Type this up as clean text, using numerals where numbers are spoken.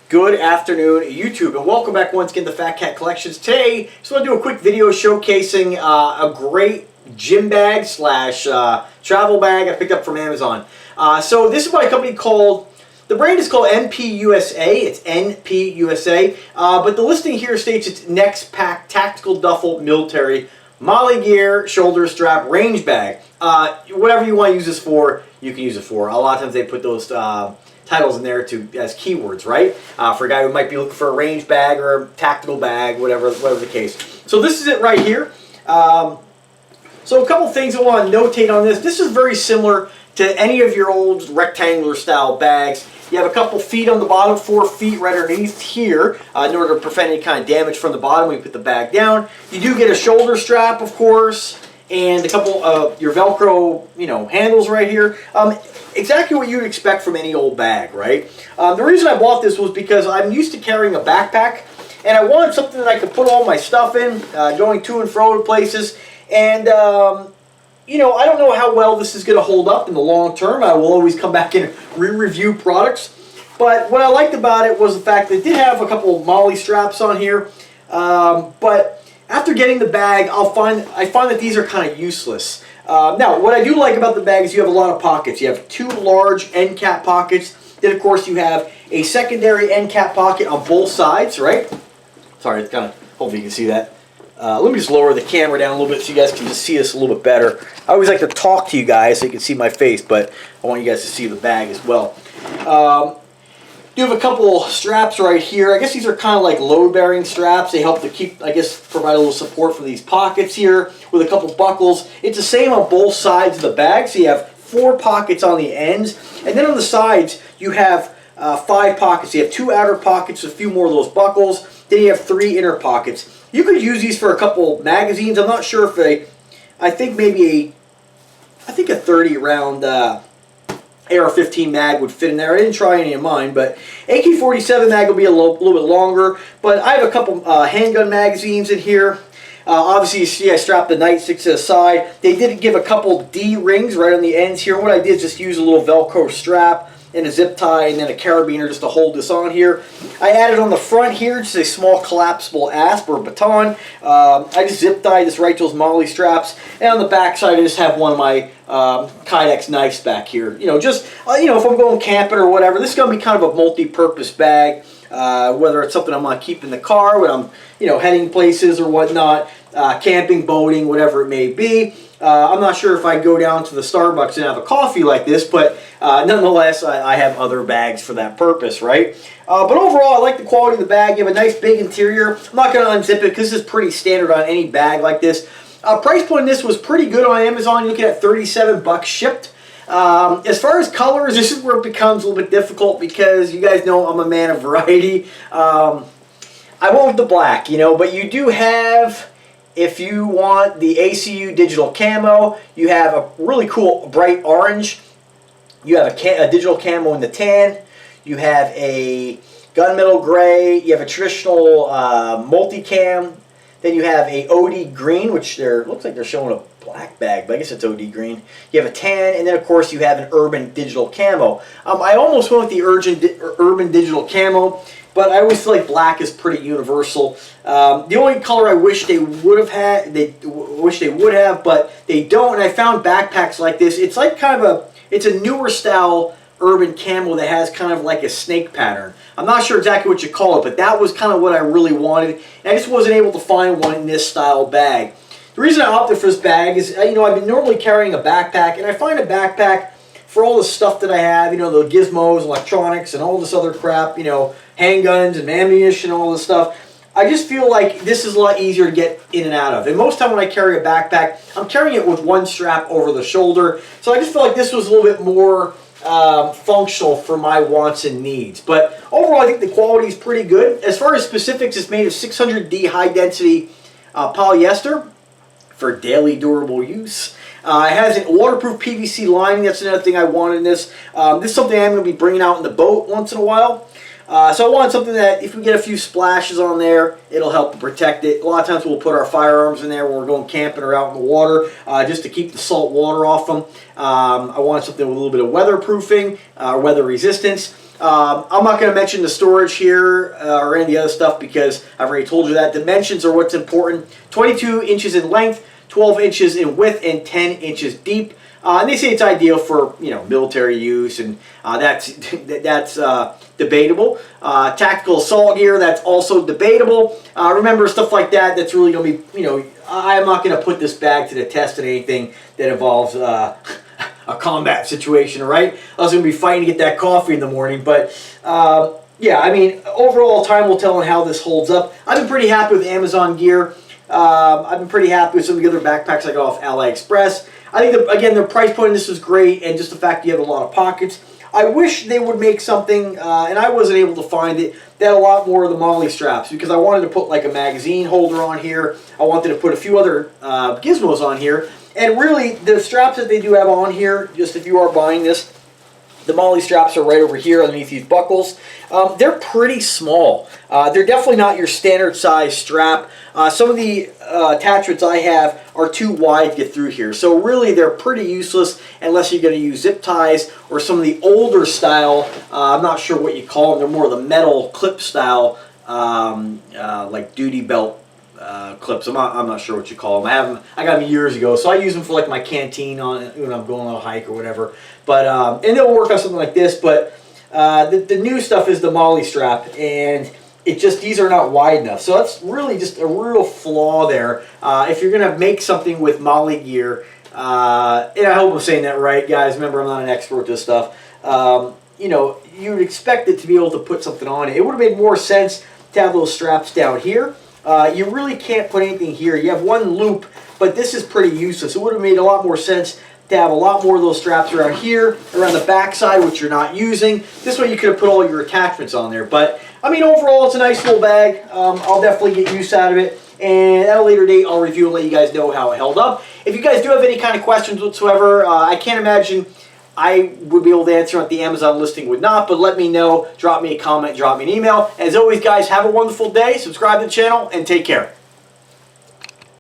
Good afternoon, YouTube, and welcome back once again to Fat Cat Collections. Today, just want to do a quick video showcasing a great gym bag slash travel bag I picked up from Amazon. So this is by a company called, the brand is called NPUSA. It's NPUSA, but the listing here states it's Next Pack Tactical Duffle Military Molly Gear Shoulder Strap Range Bag. Whatever you want to use this for, you can use it for. A lot of times they put those titles in there as keywords, right? For a guy who might be looking for a range bag or a tactical bag, whatever the case. So this is it right here. So a couple things I want to notate on this. This is very similar to any of your old rectangular style bags. You have a couple feet on the bottom, 4 feet right underneath here in order to prevent any kind of damage from the bottom when you put the bag down. You do get a shoulder strap, of course, and a couple of your Velcro, handles right here. Exactly what you'd expect from any old bag, right? The reason I bought this was because I'm used to carrying a backpack, and I wanted something that I could put all my stuff in, going to and fro to places. And I don't know how well this is going to hold up in the long term. I will always come back and re-review products. But what I liked about it was the fact that it did have a couple of MOLLE straps on here. But after getting the bag, I find that these are kind of useless. Now, what I do like about the bag is you have a lot of pockets. You have 2 large end cap pockets. Then, of course, you have a secondary end cap pocket on both sides, right? Sorry, it's kind of, hopefully you can see that. Let me just lower the camera down a little bit so you guys can just see this a little bit better. I always like to talk to you guys so you can see my face, but I want you guys to see the bag as well. You have a couple straps right here. I guess these are kind of like load-bearing straps. They help to keep, provide a little support for these pockets here with a couple buckles. It's the same on both sides of the bag, so you have 4 pockets on the ends. And then on the sides, you have 5 pockets. You have 2 outer pockets, a few more of those buckles. Then you have 3 inner pockets. You could use these for a couple magazines. I'm not sure if I think a 30 round AR-15 mag would fit in there. I didn't try any of mine, but AK-47 mag will be a little bit longer. But I have a couple handgun magazines in here. Obviously, you see I strapped the nightstick to the side. They did give a couple D-rings right on the ends here. What I did is just use a little Velcro strap and a zip tie and then a carabiner just to hold this on here. I added on the front here just a small collapsible asp or baton. I just zip tied this right to those MOLLE straps, and on the back side I just have one of my Kydex knives back here. If I'm going camping or whatever, this is going to be kind of a multi-purpose bag. Whether it's something I'm going to keep in the car when I'm heading places or whatnot, camping, boating, whatever it may be. I'm not sure if I go down to the Starbucks and have a coffee like this, but nonetheless, I have other bags for that purpose, right? But overall, I like the quality of the bag. You have a nice big interior. I'm not going to unzip it because this is pretty standard on any bag like this. Price point on this was pretty good on Amazon. You're looking at 37 bucks shipped. As far as colors, this is where it becomes a little bit difficult because you guys know I'm a man of variety. I went with the black, but you do have, if you want the ACU digital camo, you have a really cool bright orange. You have a digital camo in the tan. You have a gunmetal gray. You have a traditional multicam. Then you have a OD green, which looks like they're showing a black bag, but I guess it's OD green. You have a tan, and then of course you have an urban digital camo. I almost went with the urban digital camo, but I always feel like black is pretty universal. The only color I wish they would have had, but they don't. And I found backpacks like this. It's like it's a newer style urban camo that has kind of like a snake pattern. I'm not sure exactly what you call it, but that was kind of what I really wanted. And I just wasn't able to find one in this style bag. The reason I opted for this bag is, I've been normally carrying a backpack, and I find a backpack for all the stuff that I have, the gizmos, electronics, and all this other crap, handguns and ammunition and all this stuff. I just feel like this is a lot easier to get in and out of. And most time when I carry a backpack, I'm carrying it with one strap over the shoulder. So I just feel like this was a little bit more functional for my wants and needs. But overall, I think the quality is pretty good. As far as specifics, it's made of 600D high-density polyester for daily durable use. It has a waterproof PVC lining. That's another thing I wanted in this. This is something I'm going to be bringing out in the boat once in a while. So I wanted something that if we get a few splashes on there, it'll help to protect it. A lot of times we'll put our firearms in there when we're going camping or out in the water just to keep the salt water off them. I wanted something with a little bit of weatherproofing, weather resistance. I'm not going to mention the storage here or any of the other stuff because I've already told you that. Dimensions are what's important. 22 inches in length, 12 inches in width, and 10 inches deep. And they say it's ideal for, you know, military use, and that's debatable. Tactical assault gear, that's also debatable. Remember, stuff like that, that's really going to be, you know, I'm not going to put this bag to the test in anything that involves a combat situation, right? I was going to be fighting to get that coffee in the morning, but yeah, I mean, overall, time will tell on how this holds up. I've been pretty happy with Amazon gear. I've been pretty happy with some of the other backpacks I got off AliExpress. I think, that, again, the price point on this is great, and just the fact you have a lot of pockets. I wish they would make something, and I wasn't able to find it, that a lot more of the MOLLE straps, because I wanted to put like a magazine holder on here. I wanted to put a few other gizmos on here. And really, the straps that they do have on here, just if you are buying this, the MOLLE straps are right over here underneath these buckles. They're pretty small. They're definitely not your standard size strap. Some of the attachments I have are too wide to get through here. So really, they're pretty useless unless you're going to use zip ties or some of the older style, I'm not sure what you call them, they're more the metal clip style, like duty belt clips. I'm not sure what you call them. I got them years ago, so I use them for like my canteen on when I'm going on a hike or whatever. But and they'll work on something like this. But the new stuff is the MOLLE strap, and it just, these are not wide enough. So that's really just a real flaw there. If you're gonna make something with MOLLE gear, and I hope I'm saying that right, guys. Remember, I'm not an expert at this stuff. You know, you would expect it to be able to put something on it. It would have made more sense to have those straps down here. You really can't put anything here. You have one loop, but this is pretty useless. It would have made a lot more sense to have a lot more of those straps around here, around the back side, which you're not using. This way you could have put all your attachments on there. But, I mean, overall, it's a nice little bag. I'll definitely get use out of it. And at a later date, I'll review and let you guys know how it held up. If you guys do have any kind of questions whatsoever, I can't imagine I would be able to answer what the Amazon listing would not, but let me know. Drop me a comment, drop me an email. As always, guys, have a wonderful day. Subscribe to the channel, and take care.